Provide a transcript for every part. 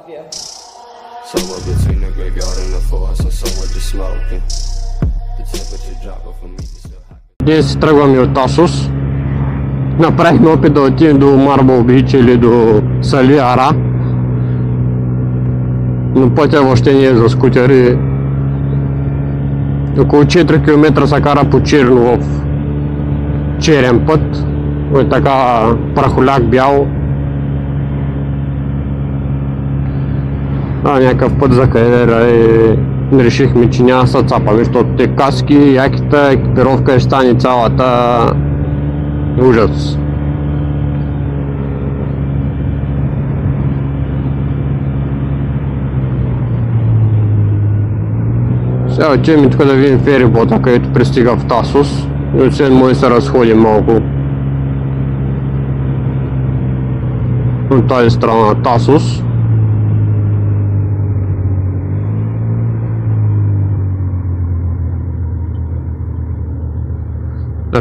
Latvia. Somewhere between the graveyard and the forest, and somewhere just smoking. The temperature dropping for me to still happen. Днес тръгваме от Асос. Направихме опит да отидем до Марбъл Бич или до Сали Ара. Но пътя въобще не е за скутери. Около 4 км се кара по черно в черен път. Е така прахоляк бял. Някакъв път за кариера и решихме, че няма се цапаме, защото те каски, яките, екипировка ще стане цялата ужас. Сега отиваме тук да видим ферибота, където пристига в Тасос и освен може се разходим малко от тази страна на Тасос.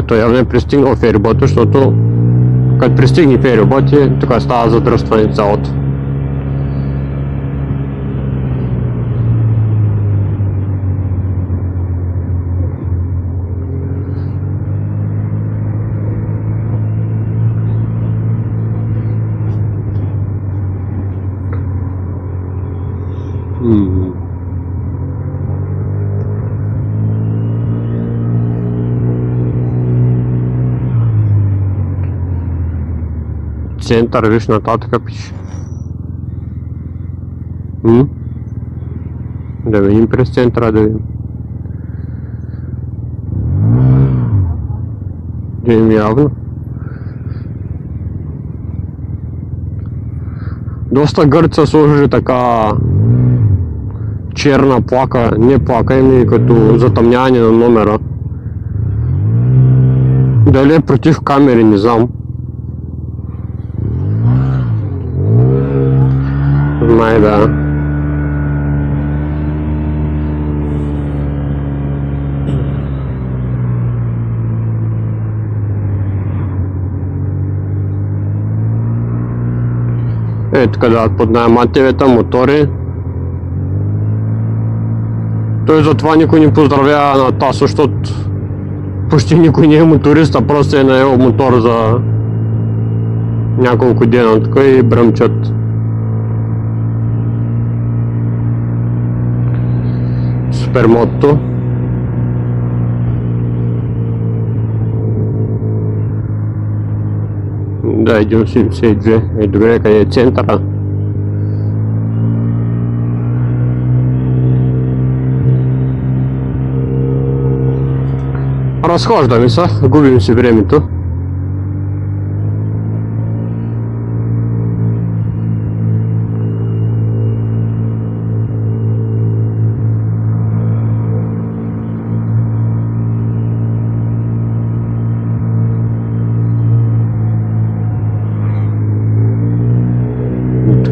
Той явно е пристигнал ферибота, защото като пристигне фериботи, тук става задръстване цялото. Център, виж нататък пише. Да видим през центъра, да видим. Да видим явно. Доста гърца сложи така черна плака, не плака, ами като затъмняване на номера. Дали е против камери, не знам. Май да. Тук дават под наем АТВ-та, мотори. Той затова никой не поздравява на Тасо, защото почти никой не е моторист, а просто е наел мотор за няколко дена тук и бръмчат. Супермотто. Да, 1,82. Е, добре, къде е центъра? Разхождаме се, губим си времето.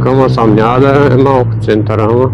Ама сам няма да е малко центъра, ама.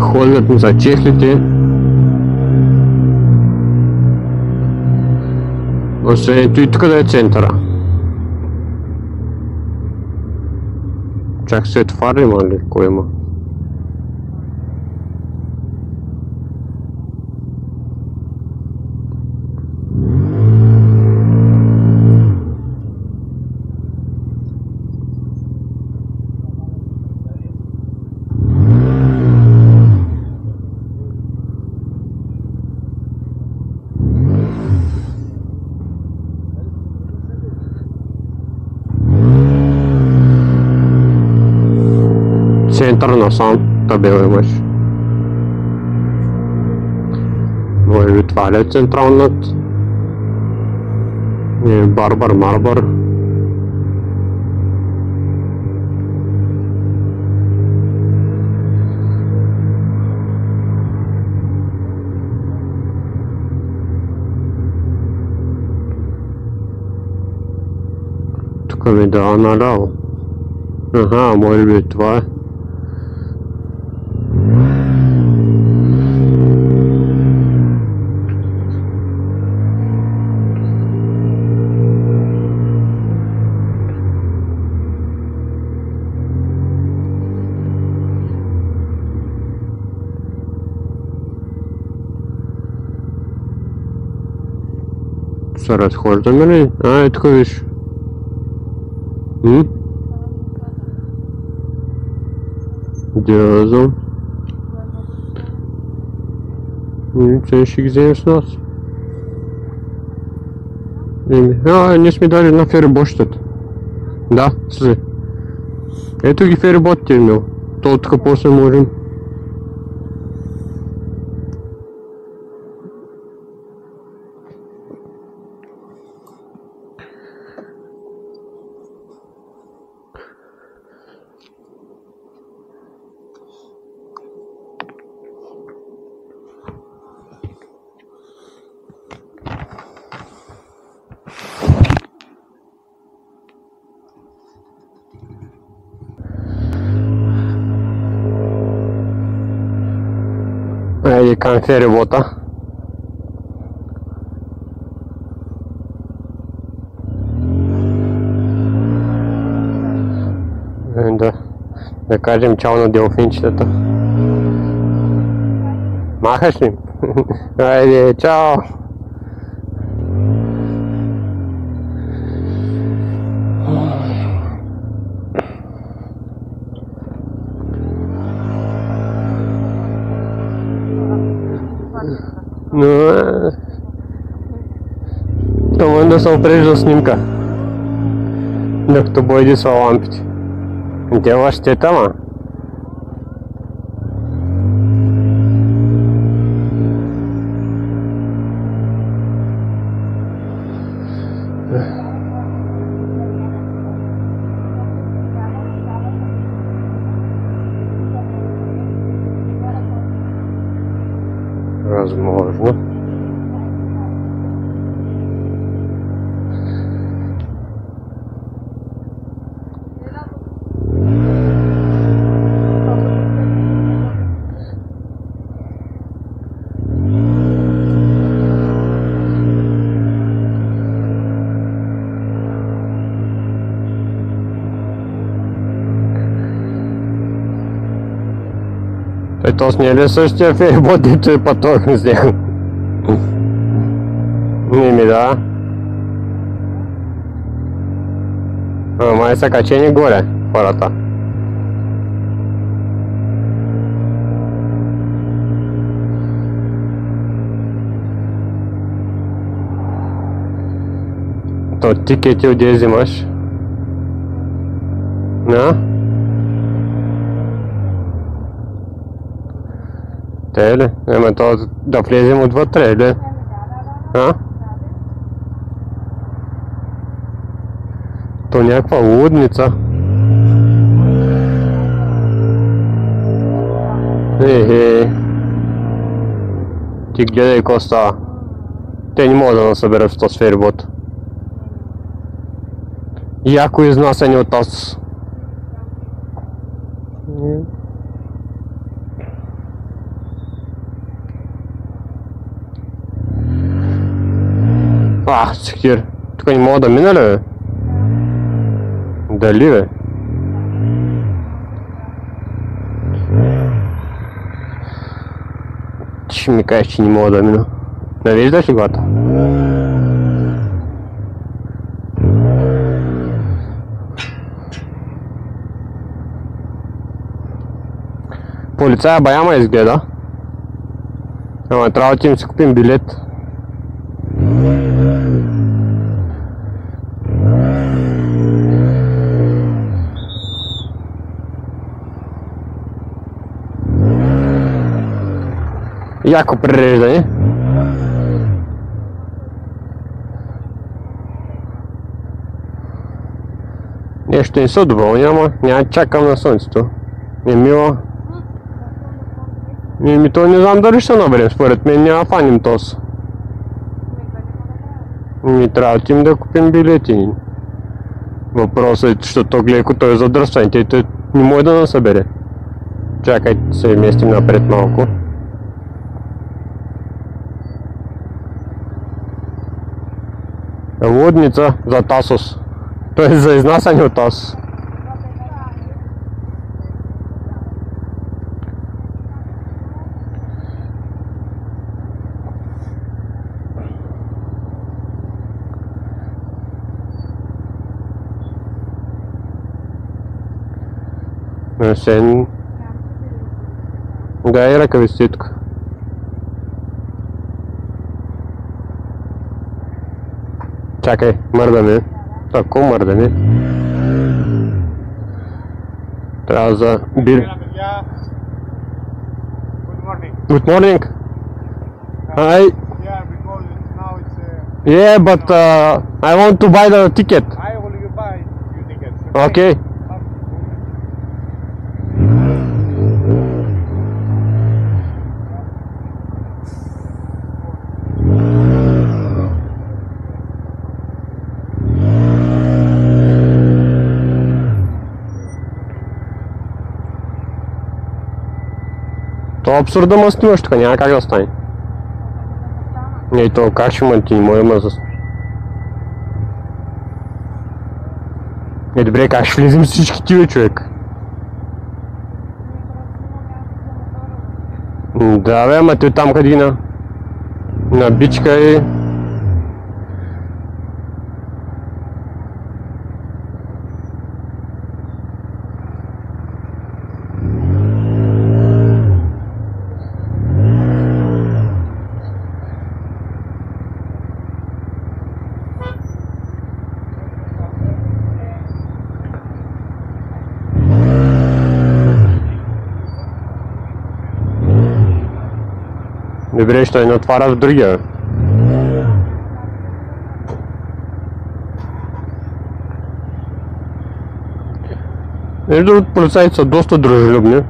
Ходят ми за чехлите. Освен и тук да е центъра. Чак светофар има ли? Кой има? центъра насам табела имаш. Може би това ли е централният? Не, Барбар. Тук ми дава наляво. Аха, може би това е. Се разхождаме ли? Тук виж. Дязо. Че ще ги вземем с нас. Не сме дали на фериботчетата. Да, след. Ето ги фериботите имел. То тук после можем. Айде към ферибота. Да кажем чао на делфинчетата. Махаш ли? Айде, чао! То може да се опреш за снимка, докато бойди са лампите. Тя ще е тама. Възможно. То с не ли същия ферибот, дето е пътувахме с него? Не да. Май са качени горе хората. То тикети отде взимаш? Те ли? То да влезем отвътре ли? То някаква лудница. Ти гледай какво става. Те не могат да насъберат в този ферибот. Яко изнасяне от този. Сехтир, тук не мога да мина ли, бе? Дали, бе? Ти ще ми кажеш, че не мога да мина. Не виждаш ли глата? Полицая бая изгледа. Ама трябва да им си купим билет. яко пререждане. Нещо не са доволни, ама няма чакам на слънцето. Мила. То не знам дали ще наберем, според мен няма фаним тос. Трябва да им да купим билети. Въпросът е, защото глеко той е задръстван и той не може да насъбере. Чакай, се местим напред малко. Лудница за Тасос. Той е за изнасяне от Тасос. Сен. Да, и ръкавиците тук. Чакай, мърдаме. Тако мърдаме. Трябва за бир. Good morning. Hi. Yeah, but I want to buy the ticket. I will buy you tickets. Okay. То абсурда ма снимаш тук, няма как да стане. Не, то как ще ма ти не може да за... Добре, как ще влизим всички тия, човек? Да бе, ама той там къде на бичка и... Добре, ще не отваря в другия. Между другото, полицайите са доста дружелюбни.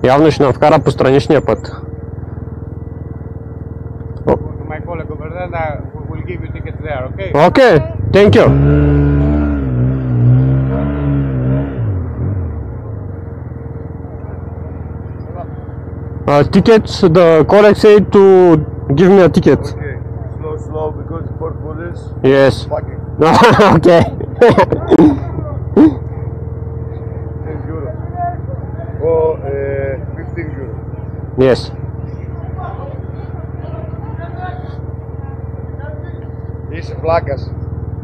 Явно ще нам вкара по страничния път. My colleague over there will give you tickets there, okay? Okay, thank you. Tickets, the colleague said to give me a ticket. Okay, slow, because for police. Yes. Fucking Okay. 10 euro. Or 15 euro. Yes. Είσαι φλάκας.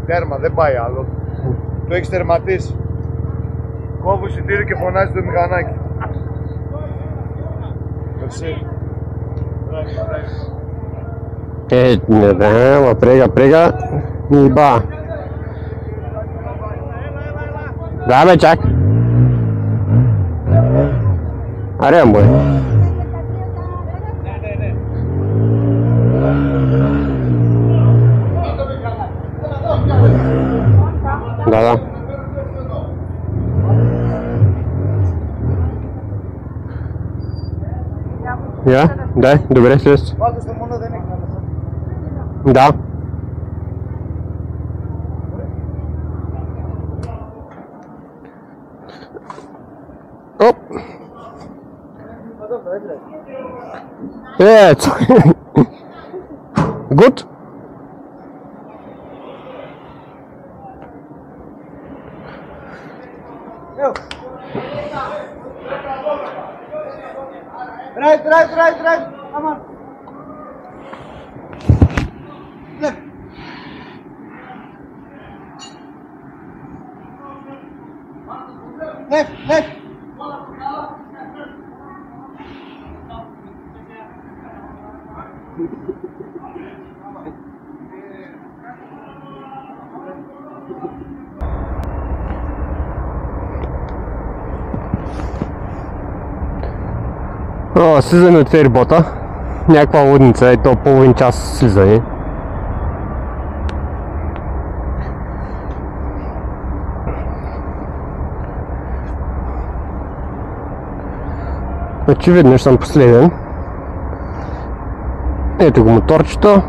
Τέρμα, δεν πάει άλλο. Το έχεις τερματίσει. Κόβω εισιτήριο και φωνάζει το μηχανάκι. Merci. Не да, ма прега и ба. Да бе, чак. Аре, бой. Да. Я? Да, добре, слез. Πάντως το μόνο δεν έχει να Да. Оп. Good. Right. Come on. Left. Слизаме от ферибота. Някаква лудница, и то половин час слизане. Очевидно ще съм последен. Ето го моторчето.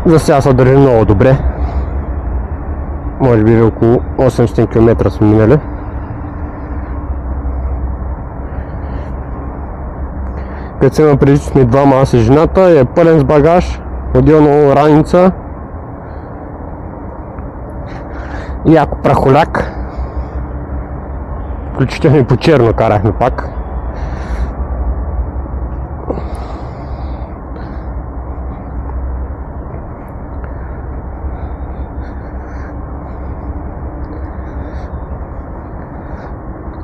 За сега се държи много добре. Може би около 800 км сме минали. Като се има преди, че сме двама, аз и жената, е пълен с багаж, отделно раница и яко прахоляк. Включително и по черно карахме пак.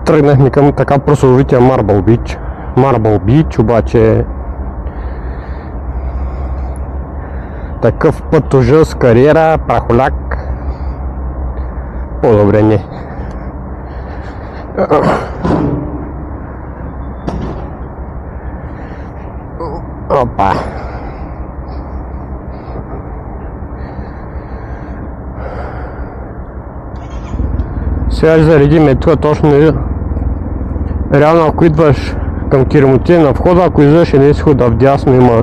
Тръгнахме към така прословутия Марбъл Бич. Марбъл Бич, обаче такъв път ужас, кариера, прахоляк. По-добре не. Опа. Сега ще заредиме тук точно. Реално ако идваш към Кирмоти на входа, ако излезеш на изхода вдясно има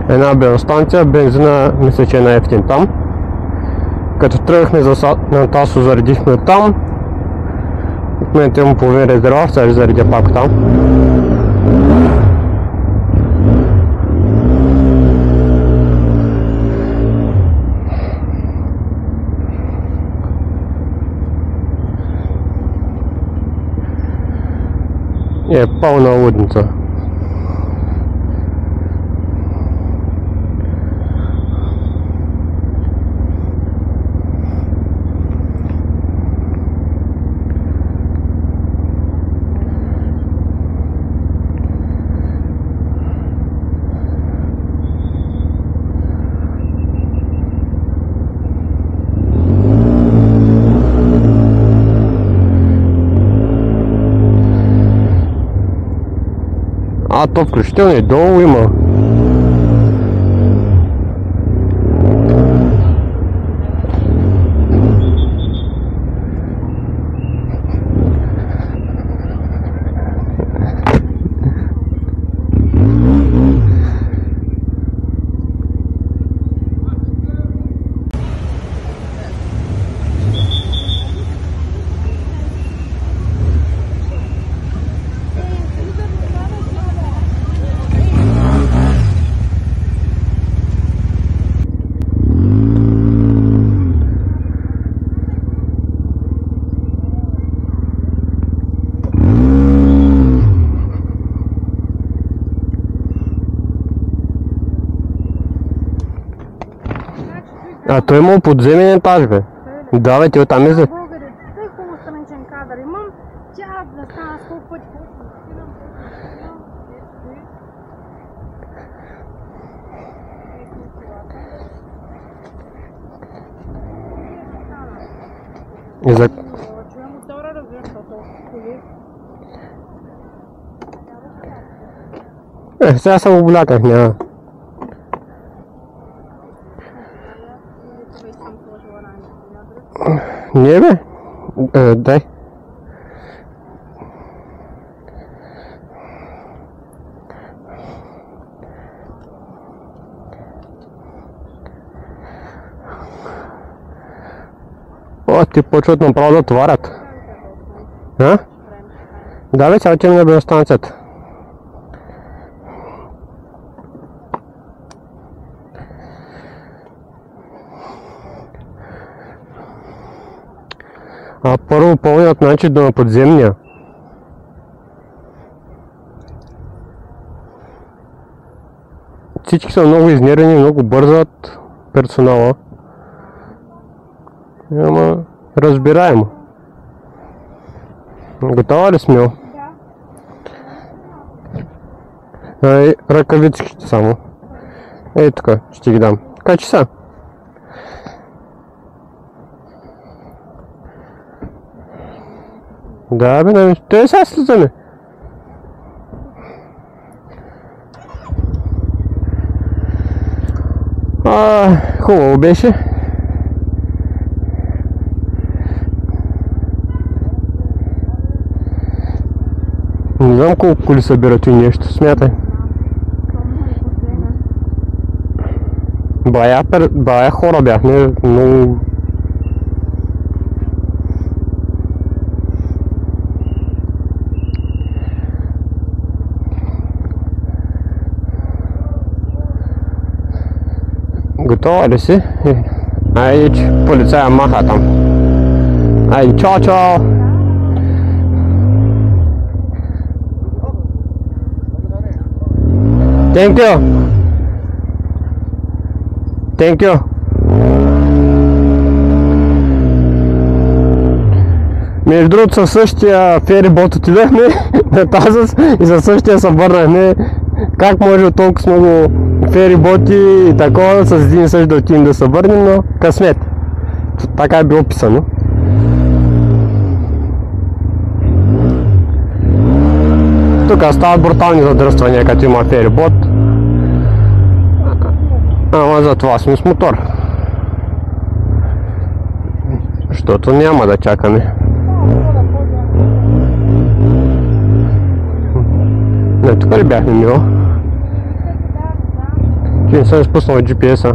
една бензостанция, бензина мисля, че е най-евтин там. Като тръгнахме на Тасо, заредихме там. В момента имам половин резервуар, сега ще заредя пак там. Е пълна лудница. А то включително и долу има. А той има подземен етаж, бе. Да, бе, ти оттам излез. Тъй хубаво страничен кадър имам, че аз да стана с колко пъти И за... чуем мотора, разбира се, коли. Сега се обляках, няма. Не, бе. Дай. О, ти почват направо да товарят. А? Да, бе, сега отиваме на бензостанцията. А първо пълнят значи до подземния. Всички са много изнервени, много бързат персонала. Ама разбираемо. Готова ли сме? Ръкавиците само. Ей тук, ще ги дам. Качи са. Да, бе, те сега слизаме. Хубаво беше. Не знам колко коли събират и нещо, смятай. Бая хора бяхме, много... Готова ли си? Айде, че полицая маха там. Айде, чао! Thank you. Между другото със същия ферибот отидахме на Тазас и със същия се върнахме. Как може от толкова много фериботи и такова с един и същ да отидем да се върнем, но късмет. Така е било писано. Тук стават брутални задръствания, като има ферибот. Ама за това сме с мотор. Защото няма да чакаме. Не, тук ли бяхме, Мило? Че не съм изпуснал от GPS-а.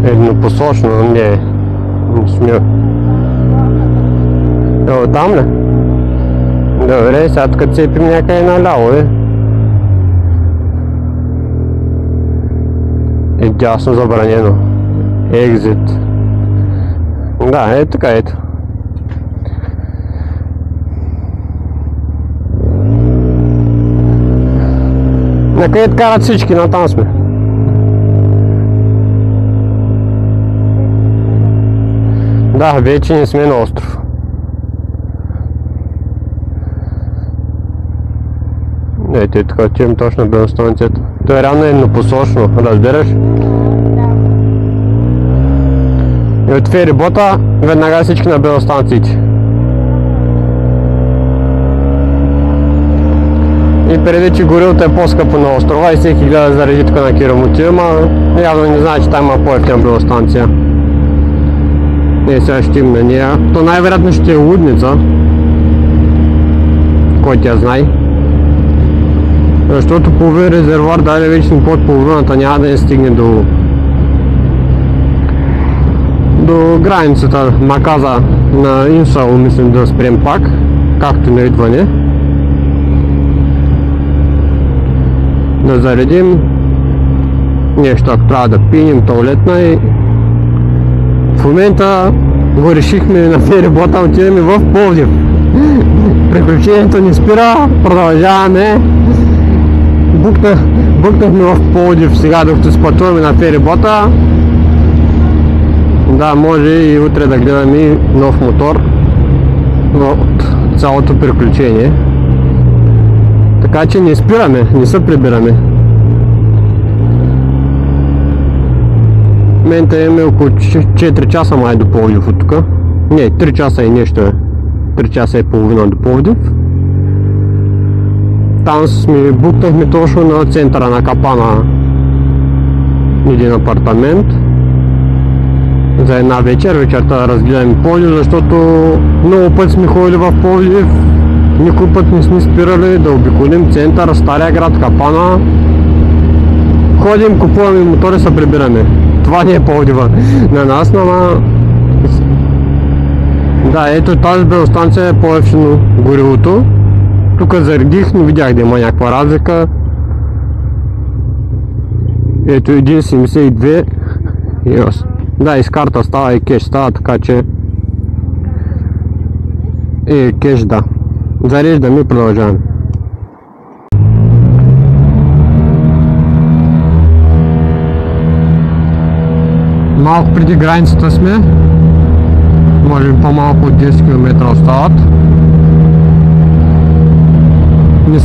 Еднопосочно, не смя. Ево там ли? Добре, сега тук цепим някъде наляво, е дясно забранено. Екзит. Да, е така, ето. Накъде карат всички, натам сме. Да, вече не сме на остров. Ето тук отивам точно на бензостанцията. То е реално еднопосочно, разбираш? И от ферибота веднага всички на бензостанциите. И преди, че горилото е по-скъпо на острова и всеки гледа заради тук на Кирамотия, ама явно не знае, че там има по-ефтина бензостанция. И сега ще им на нея. То най-вероятно ще е Лудница. Кой тя знае? Защото половин резервуар, дали вече под половината няма да не стигне до границата наказа на Инсал, мислим да спрем пак, както на идване. Да заредим нещо, ако трябва да пинем туалетна и в момента го решихме на ферибота, отидем в Пловдив. Приключението не спира, продължаваме. Букнахме в Пловдив сега, докато спътуваме на ферибота. Да, може и утре да гледаме нов мотор от цялото приключение. Така че не спираме, не се прибираме. В момента имаме около 4 часа май до Пловдив от тук. Не, 3 часа и нещо е. 3 часа и половина до Пловдив. Там сме букнахме точно на центъра на Капана един апартамент за една вечер. Вечерта да разгледаме Пловдив, защото много път сме ходили в Пловдив. Никой път не сме спирали да обиколим център, Стария град, Капана. Ходим, купуваме мотори, се прибираме. Това не е Пловдива на нас, но... Да, ето тази бензостанция е по-ефтино горивото. Тук заредих, но видях да има някаква разлика. Ето 1,72 и аз. Да, и с карта става и кеш става, така че... кеш, да. Зареждаме и продължаваме. Малко преди границата сме. Може би по-малко от 10 км остават.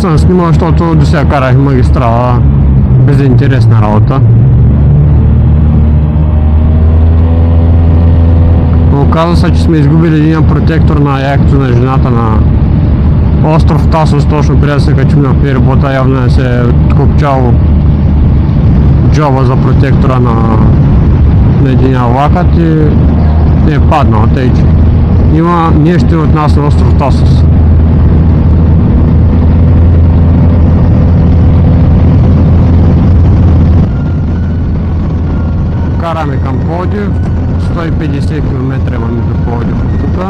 съм снимал, защото до сега карах магистрала. Безинтересна работа. Оказва се, че сме изгубили един протектор на яйкото на жената на остров Тасос, точно преди да се качим на ферибота. Явно е се откопчал джоба за протектора на един влакът и е паднал, тъй че има нещо от нас на остров Тасос. Караме към Пловдив, 150 км имаме до Пловдив от тук.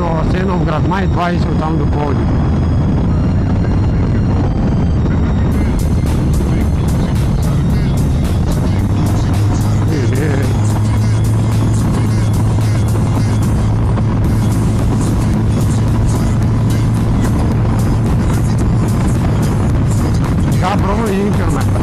в Асеновград, май 20 оттам до Пловдив. Така, пробвай 1 километър.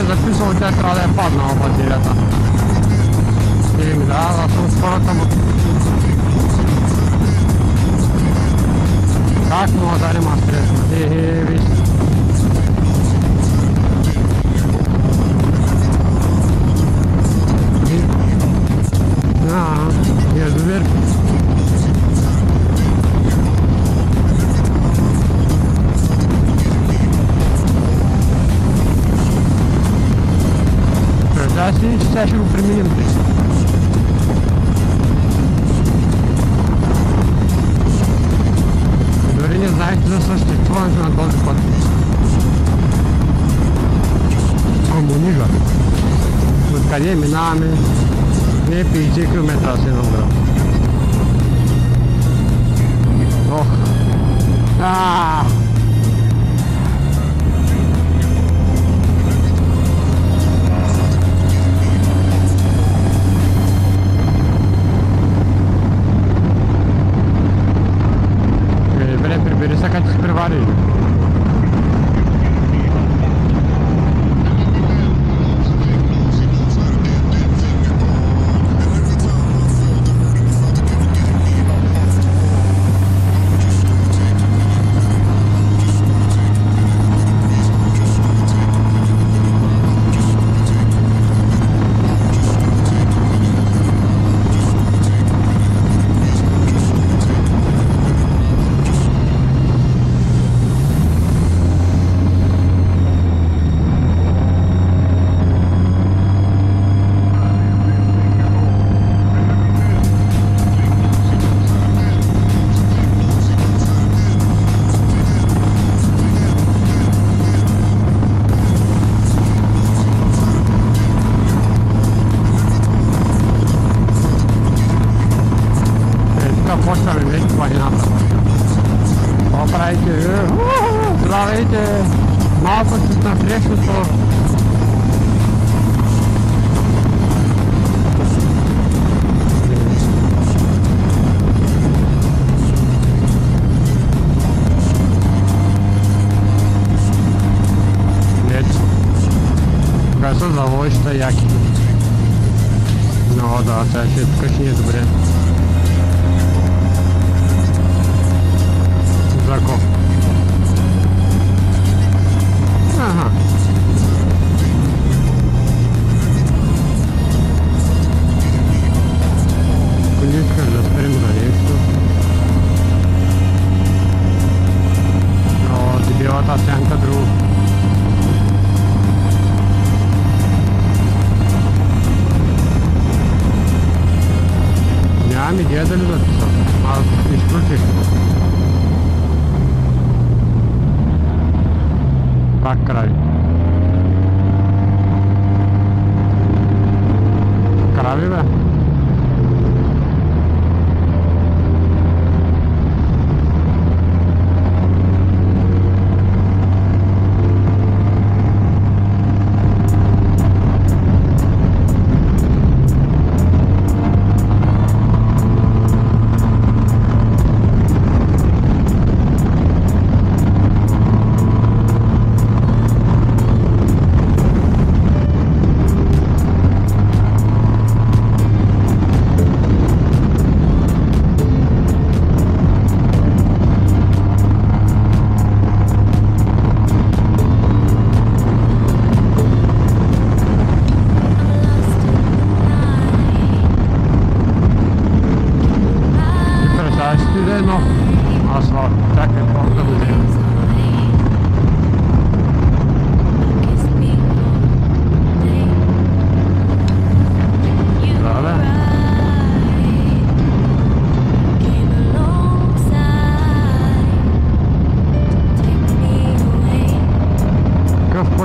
Записал, у тебя трябва да е паднала батерията. Да, аз съм скоро там. Как мога да нема стрес? Виж. Язовир. Да, сега ще го преминем. Дори не знаете за съществуването на този път. Комунизъм. Откъде минаваме? Не 50 км Асеновград. Ох! Прибери се, като се превари. Почваме вече планината. Това правите? Здравейте! Малко с насрещното. Ето. Кога са завоища яки. Но да, сега ще тук ще ни е добре. Зако. Ага. Ако не искаш да спрем за нещо. О, дебелата сянка друго. Нямам идея дали записал. Аз изключих. Пак край.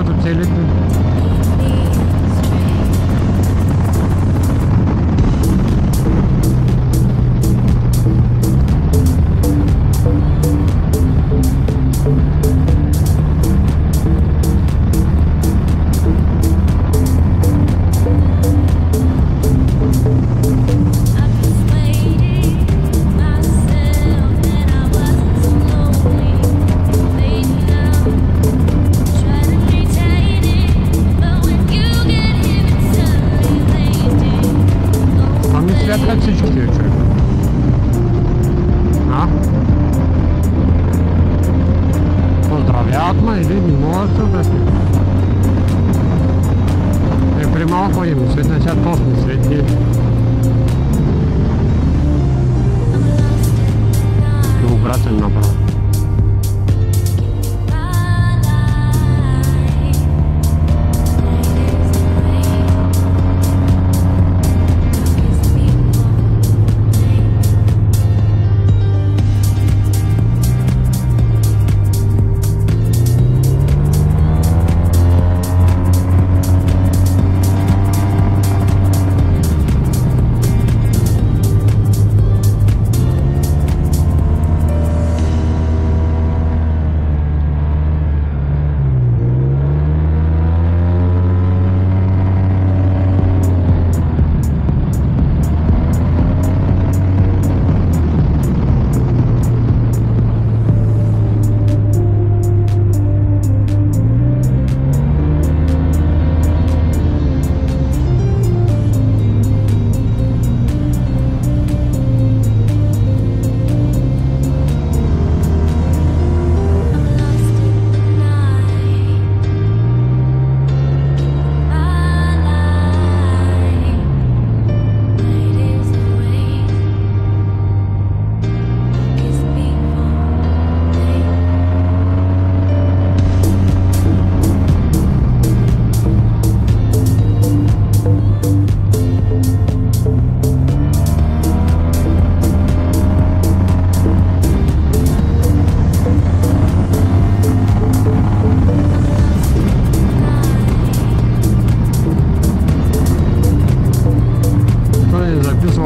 който целите. Светлят всички тия човек. Поздравяват ме или не могат да се обяснят. При малко им светна сега точно свети. И обратен направо.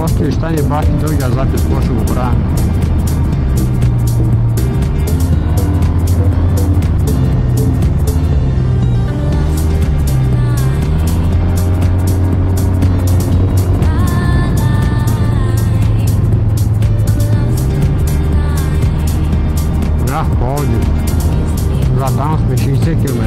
Още ще стане бахи дългия запис, какво ще го правя. Пловдив. За там сме 60 км.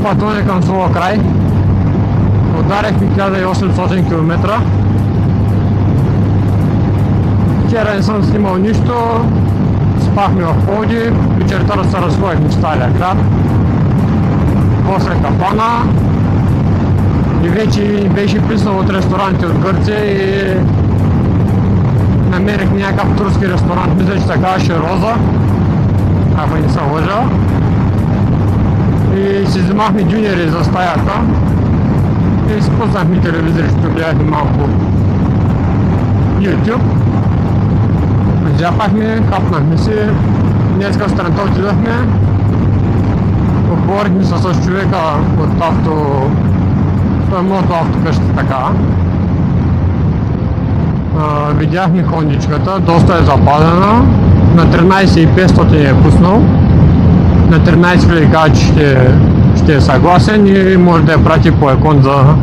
пътуване към своя край. Ударихме 1800 км. Вчера не съм снимал нищо, спахме в Пловдив, вечерта се разходихме в Стария град, после Капана и вече беше писнал от ресторанти от Гърция и намерих някакъв турски ресторант, мисля, че се казваше Роза, ако не се лъжа. И си взимахме дюнери за стаята и спуснахме телевизор, ще гледахме малко YouTube. Зяпахме, хапнахме си, днеска сутринта отидахме, поговорихме се с човека от авто, той е моето автокъща така. Видяхме хондичката, доста е западена, на 13,500 е пуснал, на 13 000 каза, че ще е съгласен и може да я прати по екон за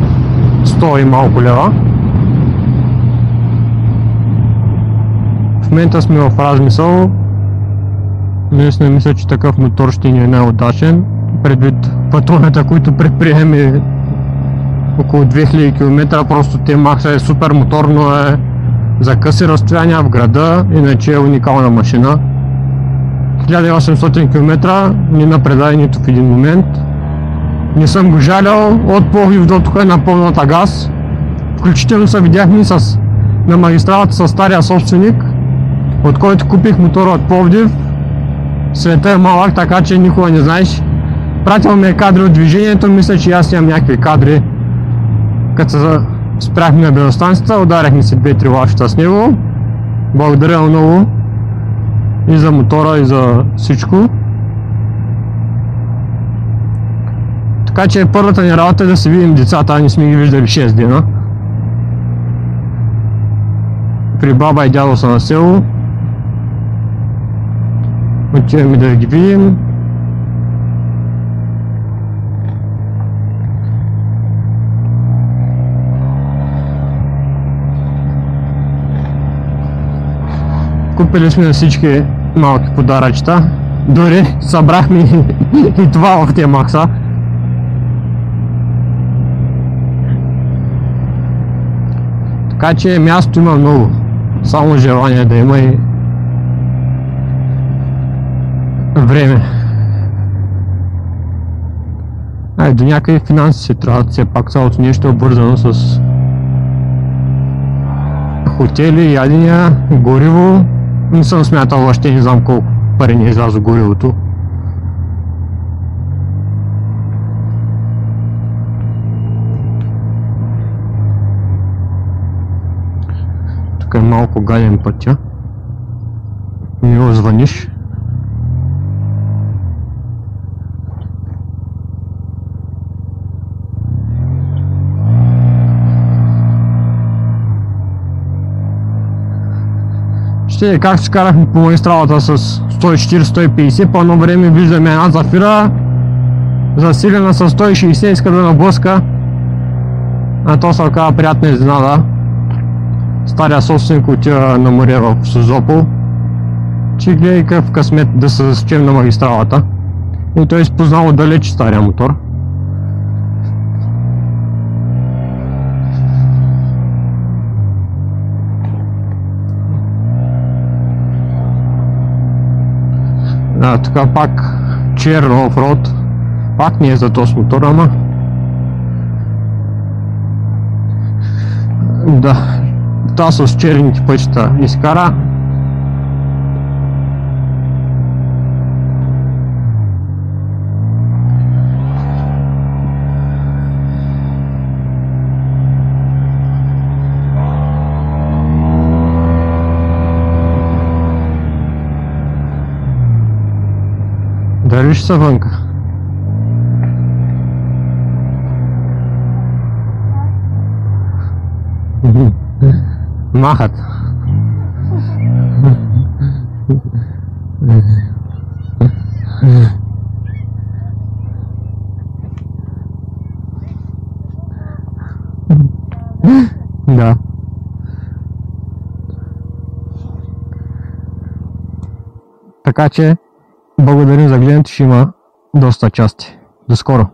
100 и малко лева. В момента сме в размисъл, наистина мисля, че такъв мотор ще ни е най-удачен, предвид пътуванията, които предприеме около 2000 км, просто T-Max е супер мотор, но е за къси разстояния в града, иначе е уникална машина. 1800 км не напредай нито в един момент. Не съм го жалял, от Пловдив до тук е на пълната газ. Включително се видяхме на магистралата с стария собственик, от който купих мотора от Пловдив. Света е малък, така че никога не знаеш. Пратил ми е кадри от движението, мисля, че аз имам някакви кадри. Като се спряхме на бензостанцията, ударихме си 2-3 лавчета с него. Благодаря много и за мотора, и за всичко. Така че първата ни работа е да се видим децата, а не сме ги виждали 6 дена. При баба и дядо са на село. Отиваме да ги видим. Купили сме на всички малки подаръчета. Дори събрахме и това в T-Max. Така че място има много. Само желание да има и време. До някъде финанси се трябва, все пак цялото нещо е обвързано с хотели, ядения, гориво. Не съм смятал въобще, не знам колко пари не излязо горивото. Тук е малко гаден пътя. Не го звъниш. Както се карахме по магистралата с 140-150, по едно време виждаме една зафира засилена с 160, иска да наблъска, а то се оказа приятна изненада. Стария собственик отива на море в Созопол, че гледай какъв късмет да се засечем на магистралата, и той изпознал отдалеч стария мотор. Да, тук пак черно офроуд, пак не е за този мотор, ама да, това с черните пътища изкара. Дали ще са вънка? Махат. Да. Така че благодарим за гледането, ще има доста части. До скоро!